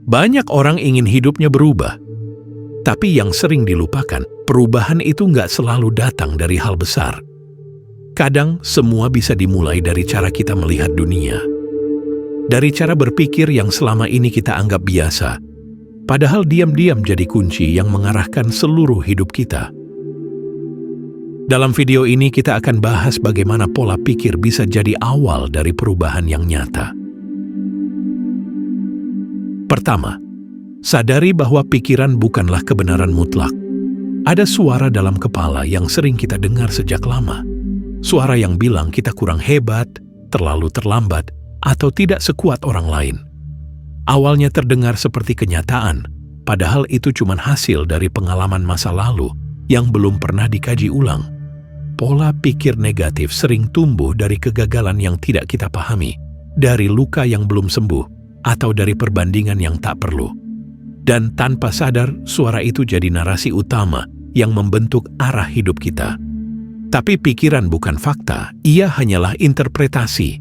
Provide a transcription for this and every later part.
Banyak orang ingin hidupnya berubah, tapi yang sering dilupakan, perubahan itu nggak selalu datang dari hal besar. Kadang semua bisa dimulai dari cara kita melihat dunia. Dari cara berpikir yang selama ini kita anggap biasa, padahal diam-diam jadi kunci yang mengarahkan seluruh hidup kita. Dalam video ini kita akan bahas bagaimana pola pikir bisa jadi awal dari perubahan yang nyata. Pertama, sadari bahwa pikiran bukanlah kebenaran mutlak. Ada suara dalam kepala yang sering kita dengar sejak lama. Suara yang bilang kita kurang hebat, terlalu terlambat, atau tidak sekuat orang lain. Awalnya terdengar seperti kenyataan, padahal itu cuma hasil dari pengalaman masa lalu yang belum pernah dikaji ulang. Pola pikir negatif sering tumbuh dari kegagalan yang tidak kita pahami, dari luka yang belum sembuh, atau dari perbandingan yang tak perlu. Dan tanpa sadar, suara itu jadi narasi utama yang membentuk arah hidup kita. Tapi pikiran bukan fakta, ia hanyalah interpretasi.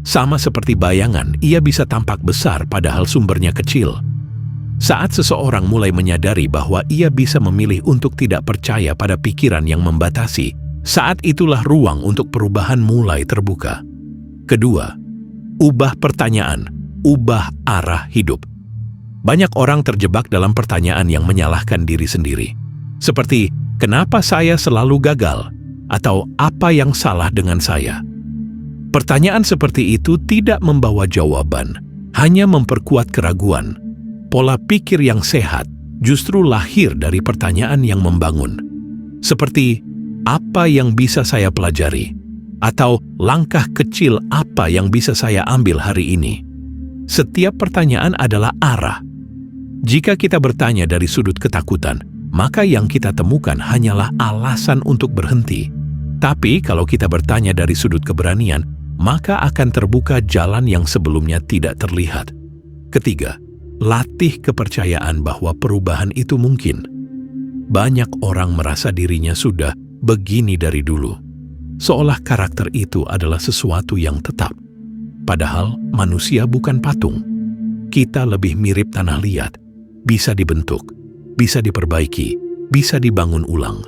Sama seperti bayangan, ia bisa tampak besar padahal sumbernya kecil. Saat seseorang mulai menyadari bahwa ia bisa memilih untuk tidak percaya pada pikiran yang membatasi, saat itulah ruang untuk perubahan mulai terbuka. Kedua, ubah pertanyaan, ubah arah hidup. Banyak orang terjebak dalam pertanyaan yang menyalahkan diri sendiri. Seperti, kenapa saya selalu gagal? Atau apa yang salah dengan saya? Pertanyaan seperti itu tidak membawa jawaban, hanya memperkuat keraguan. Pola pikir yang sehat justru lahir dari pertanyaan yang membangun. Seperti, apa yang bisa saya pelajari? Atau langkah kecil apa yang bisa saya ambil hari ini? Setiap pertanyaan adalah arah. Jika kita bertanya dari sudut ketakutan, maka yang kita temukan hanyalah alasan untuk berhenti. Tapi kalau kita bertanya dari sudut keberanian, maka akan terbuka jalan yang sebelumnya tidak terlihat. Ketiga, latih kepercayaan bahwa perubahan itu mungkin. Banyak orang merasa dirinya sudah begini dari dulu, seolah karakter itu adalah sesuatu yang tetap. Padahal manusia bukan patung. Kita lebih mirip tanah liat, bisa dibentuk, bisa diperbaiki, bisa dibangun ulang.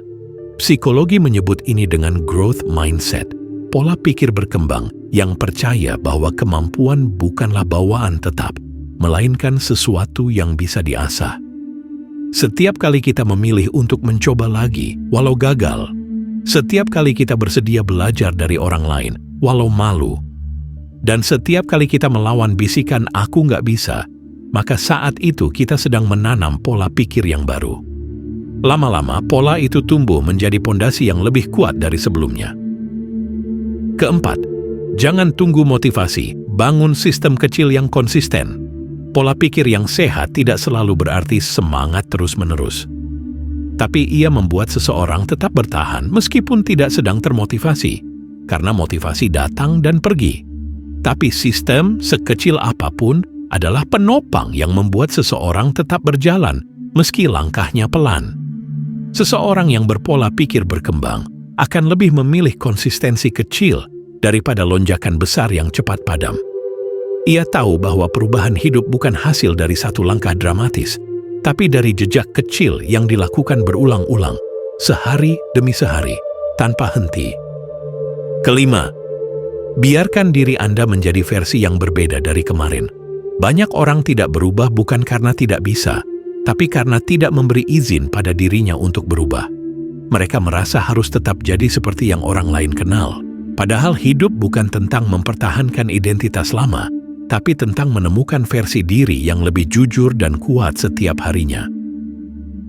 Psikologi menyebut ini dengan growth mindset. Pola pikir berkembang yang percaya bahwa kemampuan bukanlah bawaan tetap, melainkan sesuatu yang bisa diasah. Setiap kali kita memilih untuk mencoba lagi, walau gagal, setiap kali kita bersedia belajar dari orang lain, walau malu, dan setiap kali kita melawan bisikan "aku nggak bisa", maka saat itu kita sedang menanam pola pikir yang baru. Lama-lama, pola itu tumbuh menjadi pondasi yang lebih kuat dari sebelumnya. Keempat, jangan tunggu motivasi, bangun sistem kecil yang konsisten. Pola pikir yang sehat tidak selalu berarti semangat terus-menerus. Tapi ia membuat seseorang tetap bertahan meskipun tidak sedang termotivasi, karena motivasi datang dan pergi. Tapi sistem sekecil apapun adalah penopang yang membuat seseorang tetap berjalan meski langkahnya pelan. Seseorang yang berpola pikir berkembang akan lebih memilih konsistensi kecil daripada lonjakan besar yang cepat padam. Ia tahu bahwa perubahan hidup bukan hasil dari satu langkah dramatis, tapi dari jejak kecil yang dilakukan berulang-ulang, sehari demi sehari, tanpa henti. Kelima, biarkan diri Anda menjadi versi yang berbeda dari kemarin. Banyak orang tidak berubah bukan karena tidak bisa, tapi karena tidak memberi izin pada dirinya untuk berubah. Mereka merasa harus tetap jadi seperti yang orang lain kenal. Padahal hidup bukan tentang mempertahankan identitas lama, tapi tentang menemukan versi diri yang lebih jujur dan kuat setiap harinya.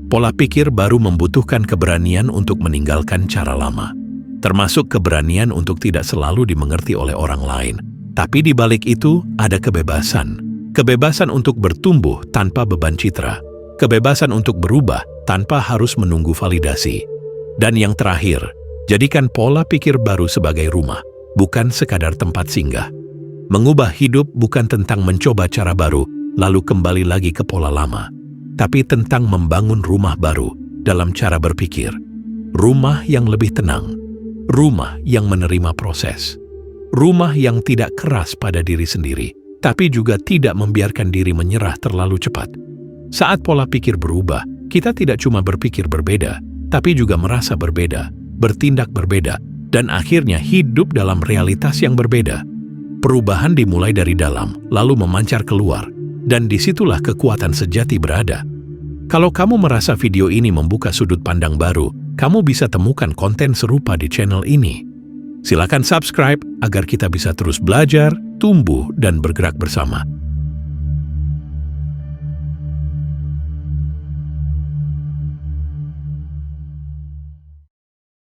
Pola pikir baru membutuhkan keberanian untuk meninggalkan cara lama, termasuk keberanian untuk tidak selalu dimengerti oleh orang lain. Tapi di balik itu ada kebebasan. Kebebasan untuk bertumbuh tanpa beban citra. Kebebasan untuk berubah tanpa harus menunggu validasi. Dan yang terakhir, jadikan pola pikir baru sebagai rumah, bukan sekadar tempat singgah. Mengubah hidup bukan tentang mencoba cara baru, lalu kembali lagi ke pola lama, tapi tentang membangun rumah baru dalam cara berpikir. Rumah yang lebih tenang, rumah yang menerima proses, rumah yang tidak keras pada diri sendiri, tapi juga tidak membiarkan diri menyerah terlalu cepat. Saat pola pikir berubah, kita tidak cuma berpikir berbeda, tapi juga merasa berbeda, bertindak berbeda, dan akhirnya hidup dalam realitas yang berbeda. Perubahan dimulai dari dalam, lalu memancar keluar, dan disitulah kekuatan sejati berada. Kalau kamu merasa video ini membuka sudut pandang baru, kamu bisa temukan konten serupa di channel ini. Silakan subscribe agar kita bisa terus belajar, tumbuh, dan bergerak bersama.